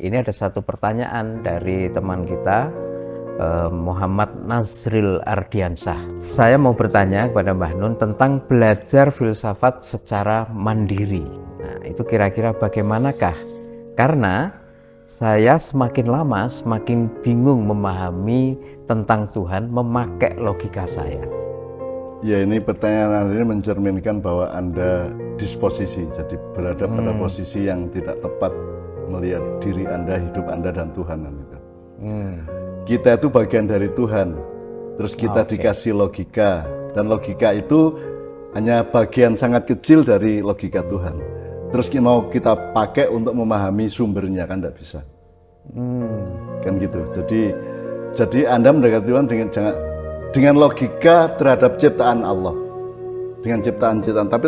Ini ada satu pertanyaan dari teman kita, Muhammad Nazril Ardiansah. Saya mau bertanya kepada Mbah Nun tentang belajar filsafat secara mandiri. Nah, itu kira-kira bagaimanakah? Karena saya semakin lama semakin bingung memahami tentang Tuhan memakai logika saya. Ya, ini pertanyaan ini mencerminkan bahwa Anda disposisi, jadi berada pada posisi yang tidak tepat melihat diri Anda, hidup Anda, dan Tuhan. Gitu. Kita itu bagian dari Tuhan, terus kita dikasih logika, dan logika itu hanya bagian sangat kecil dari logika Tuhan. Terus mau kita pakai untuk memahami sumbernya, kan tidak bisa. Kan gitu. Jadi Anda mendekati Tuhan dengan logika terhadap ciptaan Allah, dengan ciptaan-ciptaan, tapi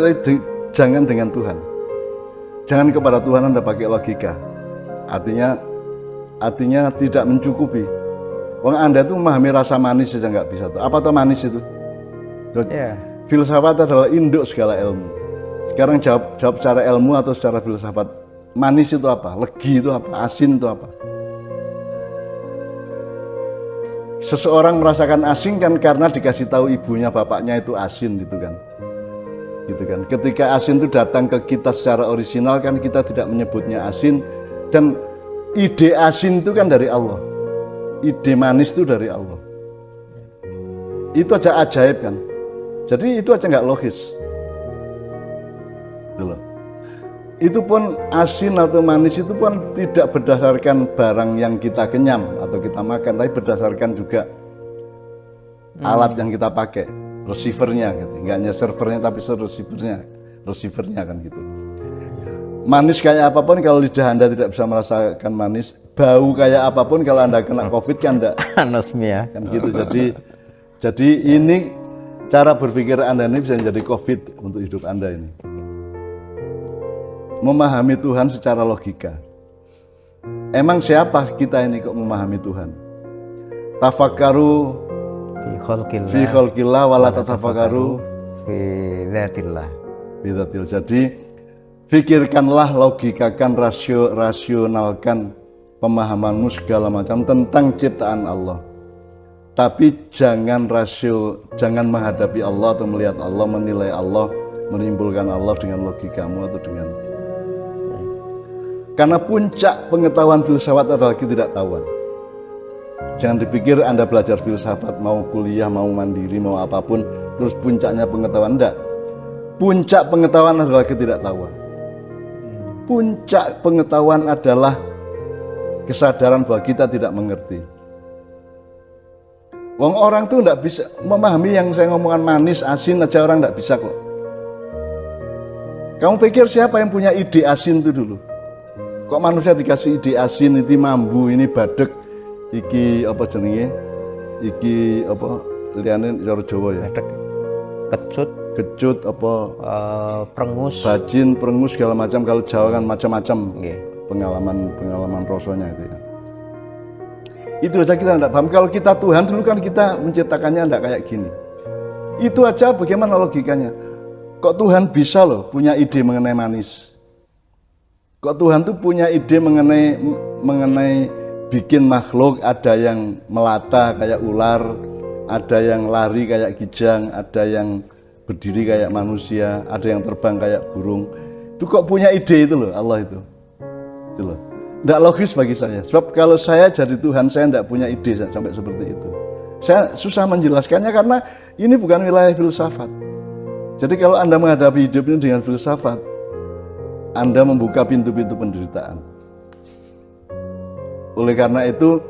jangan dengan Tuhan. Jangan kepada Tuhan Anda pakai logika. Artinya tidak mencukupi. Wong Anda itu memahami rasa manis saja nggak bisa. Apa tuh manis itu? Filsafat adalah induk segala ilmu. Sekarang jawab secara ilmu atau secara filsafat. Manis itu apa? Legi itu apa? Asin itu apa? Seseorang merasakan asin kan karena dikasih tahu ibunya, bapaknya itu asin gitu kan. Ketika asin itu datang ke kita secara orisinal kan kita tidak menyebutnya asin, dan ide asin itu kan dari Allah. Ide manis itu dari Allah. Itu aja ajaib kan. Jadi itu aja nggak logis. Itu pun asin atau manis itu pun tidak berdasarkan barang yang kita kenyam atau kita makan, tapi berdasarkan juga alat yang kita pakai, receivernya gitu. Nggak hanya servernya tapi receivernya kan gitu. Manis kayak apapun kalau lidah Anda tidak bisa merasakan manis, bau kayak apapun kalau Anda kena COVID kan enggak anosmia kan gitu. Jadi ini cara berpikir Anda ini bisa menjadi COVID untuk hidup Anda ini. Memahami Tuhan secara logika. Emang siapa kita ini kok memahami Tuhan? Tafakkaru fi khalqillah wala tatafakkaru fi dzatillah. Jadi pikirkanlah, logikakan, rasionalkan pemahamanmu segala macam tentang ciptaan Allah. Tapi jangan menghadapi Allah atau melihat Allah, menilai Allah, menimbulkan Allah dengan logikamu atau dengan. Karena puncak pengetahuan filsafat adalah ketidaktahuan. Jangan dipikir Anda belajar filsafat, mau kuliah, mau mandiri, mau apapun, terus puncaknya pengetahuan. Enggak. Puncak pengetahuan adalah ketidaktahuan. Puncak pengetahuan adalah kesadaran bahwa kita tidak mengerti. Orang tuh enggak bisa memahami yang saya ngomongkan manis, asin aja orang enggak bisa kok. Kamu pikir siapa yang punya ide asin itu dulu? Kok manusia dikasih ide asin, ini mambu, ini badek, iki apa jenenge? Iki apa liyane cara Jawa ya? Badek, kecut apa prengus, prengus segala macam. Kalau Jawa kan macam-macam. Pengalaman rasanya itu ya. Itu aja kita tidak paham. Kalau kita Tuhan dulu kan kita menciptakannya tidak kayak gini. Itu aja bagaimana logikanya? Kok Tuhan bisa loh punya ide mengenai manis? Kok Tuhan tuh punya ide mengenai bikin makhluk, ada yang melata kayak ular, ada yang lari kayak kijang, ada yang berdiri kayak manusia, ada yang terbang kayak burung. Itu kok punya ide itu loh, Allah itu. Itu loh. Nggak logis bagi saya. Sebab kalau saya jadi Tuhan, saya nggak punya ide sampai seperti itu. Saya susah menjelaskannya karena ini bukan wilayah filsafat. Jadi kalau Anda menghadapi hidup ini dengan filsafat, Anda membuka pintu-pintu penderitaan. Oleh karena itu,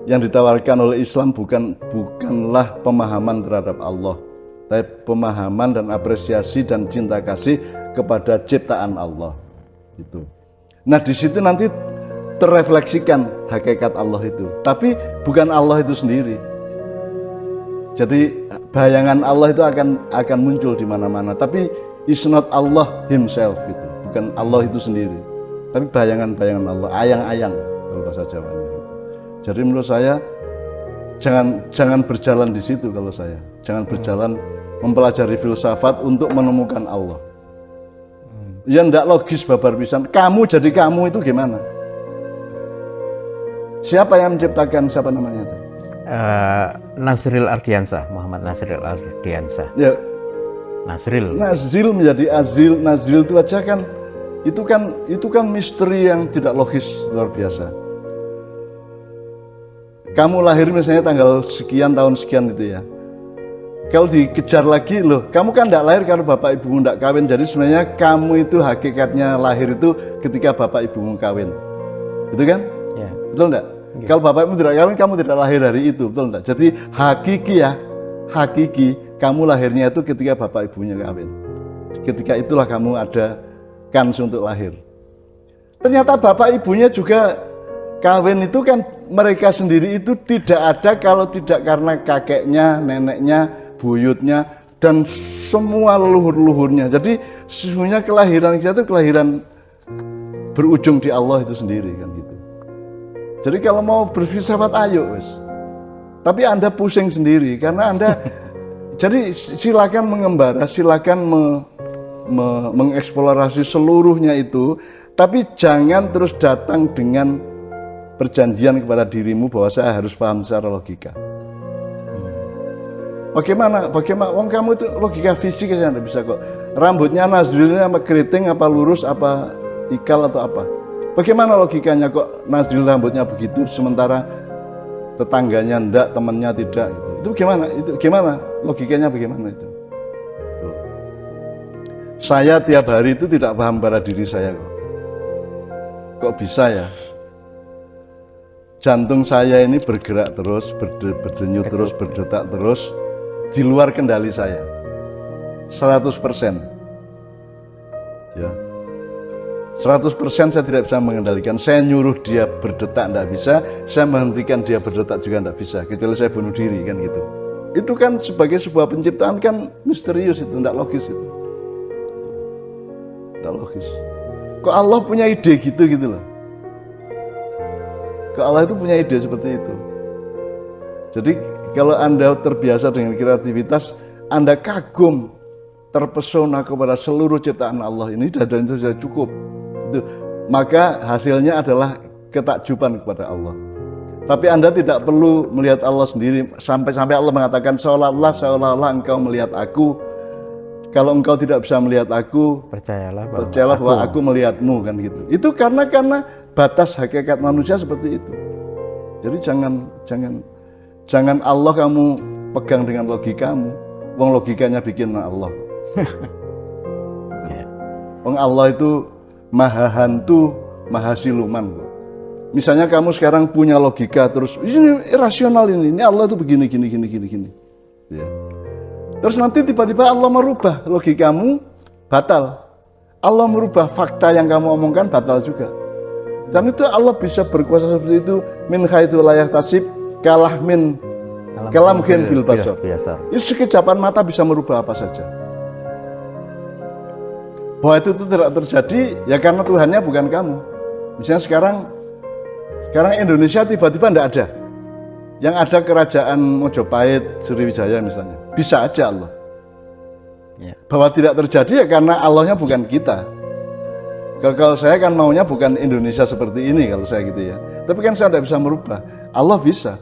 yang ditawarkan oleh Islam bukanlah pemahaman terhadap Allah, tapi pemahaman dan apresiasi dan cinta kasih kepada ciptaan Allah. Itu. Nah, di situ nanti terrefleksikan hakikat Allah itu. Tapi bukan Allah itu sendiri. Jadi bayangan Allah itu akan muncul di mana-mana. Tapi it's not Allah himself itu. Bukan Allah itu sendiri, tapi bayangan-bayangan Allah, ayang-ayang kalau bahasa Jawa. Jadi menurut saya jangan berjalan di situ kalau saya. Jangan berjalan mempelajari filsafat untuk menemukan Allah. Ya ndak logis babar pisan. Kamu jadi kamu itu gimana? Siapa yang menciptakan, siapa namanya itu? Nasril Ardiansah, Muhammad Nasril Ardiansah. Ya, Nasril. Nazril menjadi Azil, Nazril itu aja kan, itu kan misteri yang tidak logis, luar biasa. Kamu lahir misalnya tanggal sekian, tahun sekian itu ya. Kalau dikejar lagi, loh, kamu kan tidak lahir karena bapak ibumu tidak kawin. Jadi sebenarnya kamu itu hakikatnya lahir itu ketika bapak ibumu kawin. Itu kan? Ya. Betul enggak? Ya. Kalau bapak ibu tidak kawin, kamu tidak lahir dari itu, betul enggak? Jadi hakiki ya, hakiki kamu lahirnya itu ketika bapak ibunya kawin. Ketika itulah kamu ada kans untuk lahir. Ternyata bapak ibunya juga kawin, itu kan mereka sendiri itu tidak ada kalau tidak karena kakeknya, neneknya, buyutnya, dan semua leluhur-leluhurnya. Jadi sesungguhnya kelahiran kita itu kelahiran berujung di Allah itu sendiri kan gitu. Jadi kalau mau berfilsafat ayo wes. Tapi Anda pusing sendiri karena Anda jadi silakan mengembara, silakan mengeksplorasi seluruhnya itu, tapi jangan terus datang dengan perjanjian kepada dirimu bahwa saya harus paham secara logika. Bagaimana? Wong kamu itu logika fisik aja Anda bisa kok. Rambutnya Nazril ini apa keriting, apa lurus, apa ikal atau apa? Bagaimana logikanya kok Nazril rambutnya begitu sementara tetangganya enggak, temannya tidak gitu. Itu gimana? Itu gimana? Logikanya bagaimana itu? Tuh. Saya tiap hari itu tidak paham pada diri saya kok. Kok bisa ya? Jantung saya ini bergerak terus, berdenyut terus, berdetak terus, di luar kendali saya. 100%. Ya. 100% saya tidak bisa mengendalikan. Saya nyuruh dia berdetak tidak bisa, saya menghentikan dia berdetak juga tidak bisa, kecuali saya bunuh diri kan gitu. Itu kan sebagai sebuah penciptaan kan misterius itu, tidak logis itu. Tidak logis. Kok Allah punya ide gitu loh. Kok Allah itu punya ide seperti itu. Jadi kalau Anda terbiasa dengan kreativitas, Anda kagum, terpesona kepada seluruh ciptaan Allah ini, dan itu sudah cukup. Itu, maka hasilnya adalah ketakjuban kepada Allah. Tapi Anda tidak perlu melihat Allah sendiri sampai Allah mengatakan seolah-olah engkau melihat aku. Kalau engkau tidak bisa melihat aku, percayalah bahwa aku melihatmu kan gitu. Itu karena batas hakikat manusia seperti itu. Jadi jangan Allah kamu pegang dengan logikamu. Wong logikanya bikin Allah. Wong Allah itu maha hantu, maha siluman. Misalnya kamu sekarang punya logika terus ini irasional ini Allah itu begini. Ya. Terus nanti tiba-tiba Allah merubah logikamu, batal. Allah merubah fakta yang kamu omongkan, batal juga. Dan itu Allah bisa berkuasa seperti itu, min haitsu la yahtasib kalah min kalamhin bil basar. Itu sekejapan mata bisa merubah apa saja. Bahwa itu tidak terjadi ya karena Tuhannya bukan kamu. Misalnya sekarang Indonesia tiba-tiba tidak ada. Yang ada kerajaan Mojopahit, Sriwijaya misalnya. Bisa aja Allah. Ya. Bahwa tidak terjadi ya karena Allahnya bukan kita. Kalau saya kan maunya bukan Indonesia seperti ini kalau saya gitu ya. Tapi kan saya tidak bisa merubah. Allah bisa.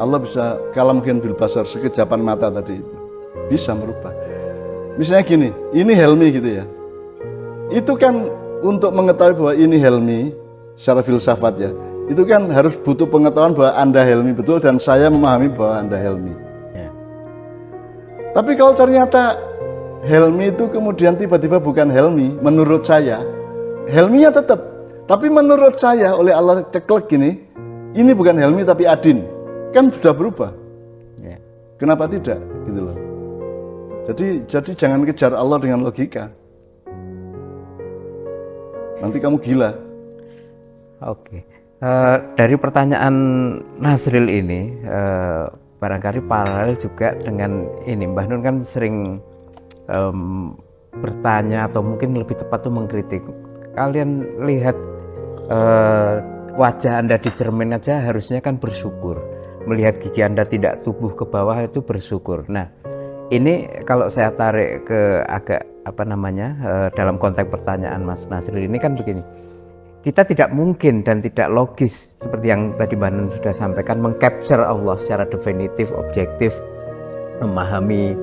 Allah bisa kalamhin bil basar, sekejapan mata tadi itu. Bisa merubah. Misalnya gini, ini Helmi gitu ya. Itu kan untuk mengetahui bahwa ini Helmi secara filsafat ya. Itu kan harus butuh pengetahuan bahwa Anda Helmi betul dan saya memahami bahwa Anda Helmi. Ya. Tapi kalau ternyata Helmi itu kemudian tiba-tiba bukan Helmi, menurut saya, Helminya tetap. Tapi menurut saya oleh Allah ceklek gini, ini bukan Helmi tapi Adin. Kan sudah berubah. Ya. Kenapa tidak? Gitu loh. Jadi jangan kejar Allah dengan logika. Nanti kamu gila. Oke. Dari pertanyaan Nazril ini, barangkali paralel juga dengan ini. Mbah Nun kan sering bertanya atau mungkin lebih tepat tuh mengkritik. Kalian lihat wajah Anda di cermin aja harusnya kan bersyukur. Melihat gigi Anda tidak tumbuh ke bawah itu bersyukur. Nah, ini kalau saya tarik ke agak dalam konteks pertanyaan Mas Nazril ini kan begini. kita tidak mungkin dan tidak logis seperti yang tadi Mbak Nun sudah sampaikan mengcapture Allah secara definitif, objektif, memahami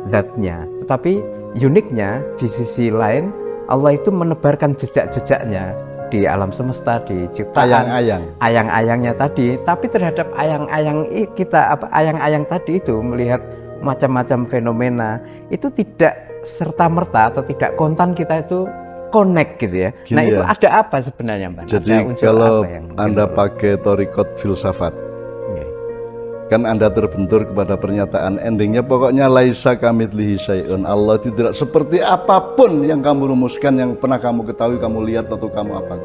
zatnya. Tetapi uniknya di sisi lain Allah itu menebarkan jejak-jejaknya di alam semesta, di ciptaan, ayang-ayangnya tadi. Tapi terhadap ayang-ayang tadi itu melihat macam-macam fenomena itu tidak serta-merta atau tidak kontan kita itu connect gitu ya. Gini nah itu ya, ada apa sebenarnya Mbak? Jadi kalau Anda pakai torikot filsafat, kan Anda terbentur kepada pernyataan endingnya pokoknya laisa kamitslihi syai'un. Allah tidak seperti apapun yang kamu rumuskan, yang pernah kamu ketahui, kamu lihat atau kamu apa.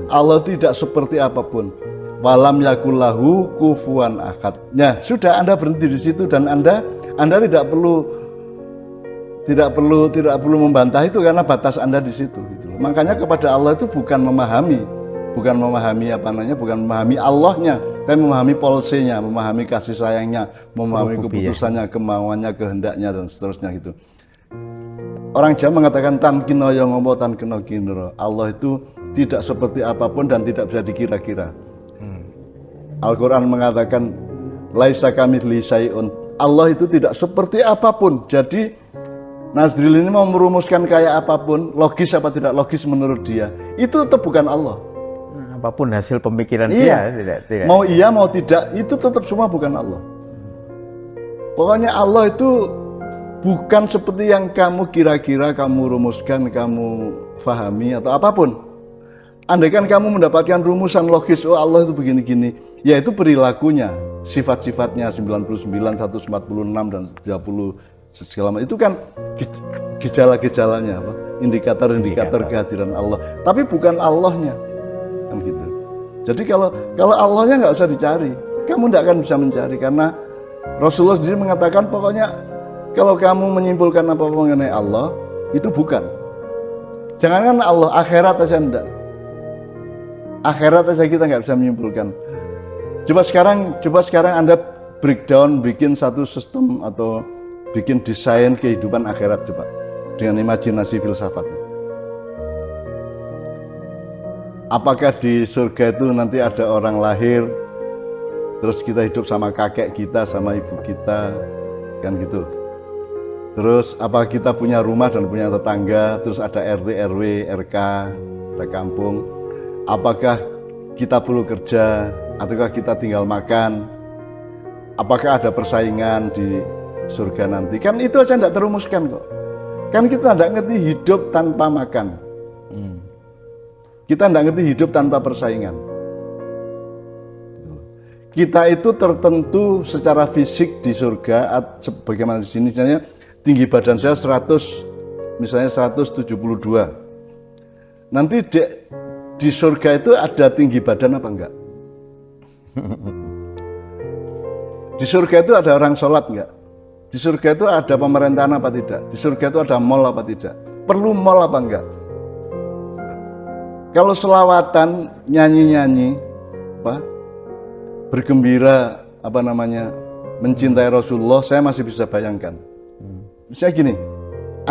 Allah tidak seperti apapun. Walam yakullahu kufuwan ahad. Nah, sudah Anda berhenti di situ dan Anda tidak perlu membantah itu karena batas Anda di situ gitu. Makanya kepada Allah itu bukan memahami Allahnya, tapi memahami polsenya, memahami kasih sayangnya, memahami keputusannya, kemauannya, kehendaknya dan seterusnya gitu. Orang Jawa mengatakan tan kino yo ngopo tan kino kinro. Allah itu tidak seperti apapun dan tidak bisa dikira-kira. Al-Quran mengatakan laisa kamitslihi syai'un. Allah itu tidak seperti apapun. Jadi Nazril ini mau merumuskan kayak apapun, logis apa tidak logis menurut dia, itu tetap bukan Allah. Apapun hasil pemikiran dia, tidak. Mau iya mau tidak, itu tetap semua bukan Allah. Pokoknya Allah itu bukan seperti yang kamu kira-kira, kamu rumuskan, kamu fahami atau apapun. Andaikan kamu mendapatkan rumusan logis, oh Allah itu begini-gini, yaitu perilakunya, sifat-sifatnya 99, 146 dan 30 segala macam itu kan gejala-gejalanya, indikator-indikator kehadiran Allah, tapi bukan Allahnya, kan gitu. Jadi kalau Allahnya nggak usah dicari, kamu tidak akan bisa mencari karena Rasulullah sendiri mengatakan pokoknya kalau kamu menyimpulkan apa mengenai Allah itu bukan. Jangankan Allah, akhirat aja enggak. Akhirat aja kita nggak bisa menyimpulkan. Coba sekarang Anda breakdown, bikin satu sistem atau bikin desain kehidupan akhirat coba dengan imajinasi filsafat. Apakah di surga itu nanti ada orang lahir, terus kita hidup sama kakek kita, sama ibu kita, kan gitu. Terus apa kita punya rumah dan punya tetangga, terus ada RT, RW, RK, ada kampung. Apakah kita perlu kerja, ataukah kita tinggal makan? Apakah ada persaingan di surga nanti? Kan itu aja tidak terumuskan kok. Kan kita tidak ngerti hidup tanpa makan. Kita tidak ngerti hidup tanpa persaingan. Kita itu tertentu secara fisik di surga, sebagaimana di sini misalnya tinggi badan saya 172. Nanti di surga itu ada tinggi badan apa enggak? Di surga itu ada orang sholat enggak? Di surga itu ada pemerintahan apa tidak? Di surga itu ada mall apa tidak? Perlu mall apa enggak? Kalau selawatan, nyanyi-nyanyi, bergembira, mencintai Rasulullah, saya masih bisa bayangkan. Misalnya gini,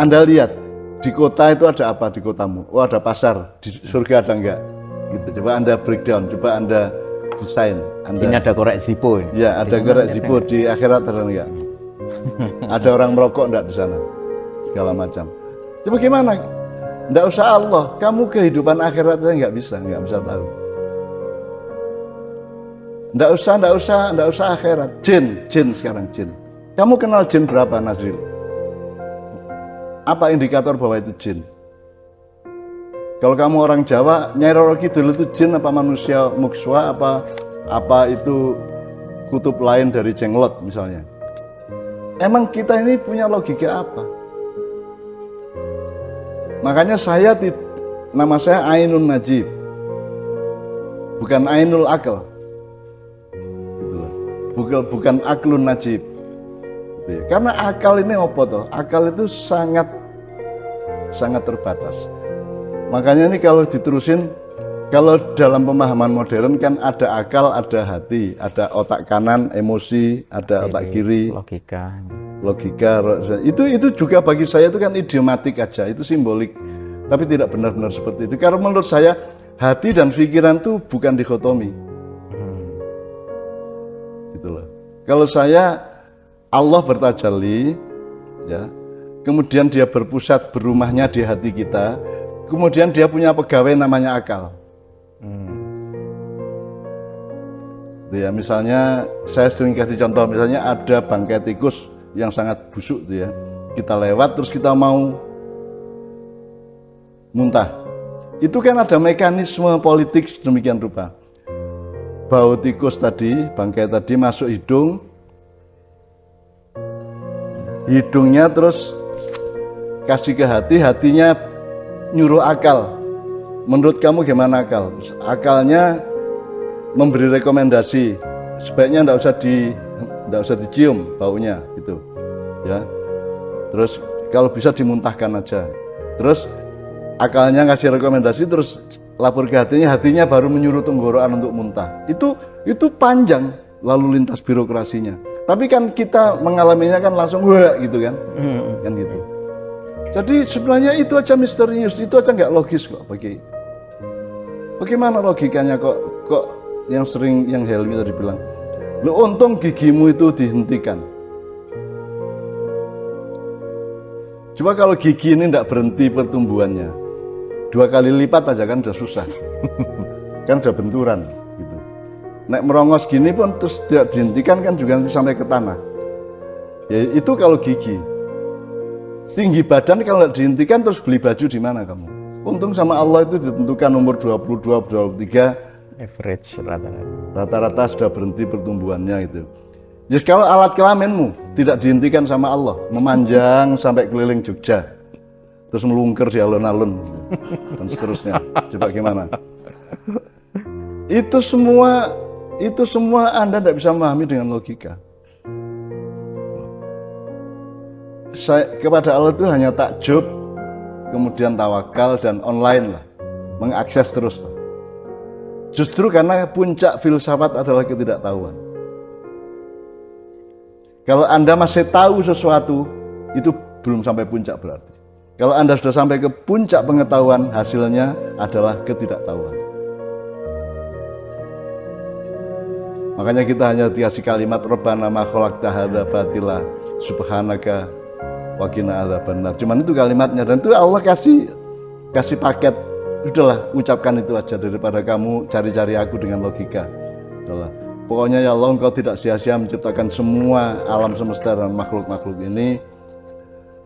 Anda lihat, di kota itu ada apa di kotamu? Oh ada pasar, di surga ada enggak? Gitu. Coba Anda breakdown, coba Anda desain. Sini ada korek Zippo. Ya, ada korek Zippo, di akhirat ada enggak? Ada orang merokok enggak di sana? Segala macam. Coba gimana? Enggak usah Allah, kamu kehidupan akhirat saya enggak bisa tahu. Enggak usah akhirat. Jin sekarang jin. Kamu kenal jin berapa, Nazril? Apa indikator bahwa itu jin? Kalau kamu orang Jawa, Nyai Roro Kidul itu jin apa manusia mukswa, apa itu kutub lain dari jenglot misalnya? Emang kita ini punya logika apa? Makanya nama saya Ainun Najib, bukan Ainul Akal, bukan Aklun Najib. Karena akal ini apa toh? Akal itu sangat terbatas. Makanya ini kalau diterusin, kalau dalam pemahaman modern kan ada akal, ada hati, ada otak kanan, emosi, ada otak kiri, logika. Itu juga bagi saya itu kan idiomatik aja, itu simbolik, tapi tidak benar-benar seperti itu. Karena menurut saya hati dan pikiran itu bukan dikotomi. Gitu loh. Kalau saya, Allah bertajalli, ya, kemudian dia berpusat berumahnya di hati kita, kemudian dia punya pegawai namanya akal. Ya, misalnya saya sering kasih contoh, misalnya ada bangkai tikus yang sangat busuk, ya, kita lewat terus kita mau muntah. Itu kan ada mekanisme politik demikian rupa. Bau tikus tadi, bangkai tadi masuk hidung, hidungnya terus kasih ke hati, hatinya nyuruh akal. Menurut kamu gimana akal? Terus akalnya memberi rekomendasi, sebaiknya enggak usah dicium baunya gitu. Ya. Terus kalau bisa dimuntahkan aja. Terus akalnya ngasih rekomendasi, terus lapor ke hatinya baru menyuruh tenggorokan untuk muntah. Itu panjang lalu lintas birokrasinya. Tapi kan kita mengalaminya kan langsung wah gitu kan. Kan gitu. Jadi sebenarnya itu aja misterius, itu aja nggak logis kok bagaimana logikanya kok yang sering yang Helmi tadi bilang, lo untung gigimu itu dihentikan. Coba kalau gigi ini tidak berhenti pertumbuhannya, 2 kali lipat aja kan udah susah. Kan udah benturan gitu. Nek merongos gini pun terus tidak dihentikan kan juga nanti sampai ke tanah. Ya itu kalau gigi. Tinggi badan kalau tidak dihentikan terus beli baju di mana kamu? Untung sama Allah itu ditentukan umur 22, 23 average rata-rata sudah berhenti pertumbuhannya itu. Jadi kalau alat kelaminmu tidak dihentikan sama Allah, memanjang sampai keliling Jogja, terus melungker di alun-alun dan seterusnya. Coba gimana? Itu semua Anda tidak bisa memahami dengan logika. Kepada Allah itu hanya takjub, kemudian tawakal dan online lah, mengakses terus lah. Justru karena puncak filsafat adalah ketidaktahuan. Kalau Anda masih tahu sesuatu, itu belum sampai puncak berarti. Kalau Anda sudah sampai ke puncak pengetahuan, hasilnya adalah ketidaktahuan. Makanya kita hanya dikasih kalimat Rabbana ma khalaqta hadza batila subhanaka wa qina adzabannar. Cuman itu kalimatnya, dan itu Allah kasih paket. Udahlah, ucapkan itu aja daripada kamu cari-cari aku dengan logika. Udahlah. Pokoknya ya Allah, Engkau tidak sia-sia menciptakan semua alam semesta dan makhluk-makhluk ini.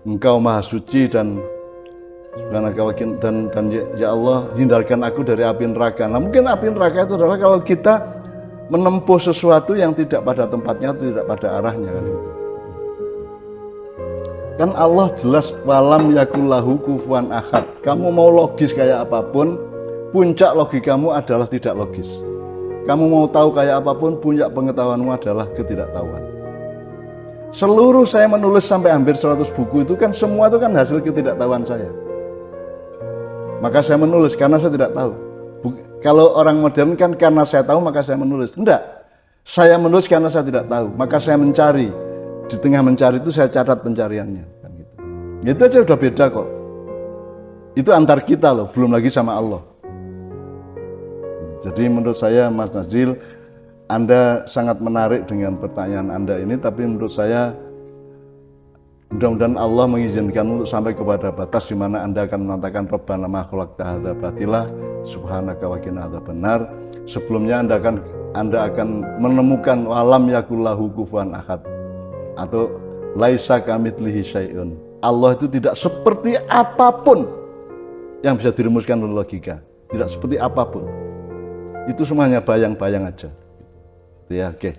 Engkau maha suci dan ya Allah, hindarkan aku dari api neraka. Nah, mungkin api neraka itu adalah kalau kita menempuh sesuatu yang tidak pada tempatnya, tidak pada arahnya kan itu. Kan Allah jelas walam yakullahu kufuwan ahad. Kamu mau logis kayak apapun, puncak logikamu adalah tidak logis. Kamu mau tahu kayak apapun, puncak pengetahuanmu adalah ketidaktahuan. Seluruh saya menulis sampai hampir 100 buku itu kan semua itu kan hasil ketidaktahuan saya. Maka saya menulis karena saya tidak tahu. Kalau orang modern kan karena saya tahu maka saya menulis. Enggak. Saya menulis karena saya tidak tahu, maka saya mencari. Di tengah mencari itu saya catat pencariannya kan gitu. Itu aja udah beda kok. Itu antar kita loh, belum lagi sama Allah. Jadi menurut saya Mas Nazril, Anda sangat menarik dengan pertanyaan Anda ini, tapi menurut saya mudah-mudahan Allah mengizinkan untuk sampai kepada batas di mana Anda akan mengatakan Rabbana ma khalaqta hadza batila subhanaka wa qina adzabannar. Sebelumnya Anda akan menemukan walam yakullahu kufuwan ahad, atau laisa kamitslihi syai'un. Allah itu tidak seperti apapun yang bisa dirumuskan oleh logika. Tidak seperti apapun. Itu semuanya bayang-bayang aja. Ya, oke.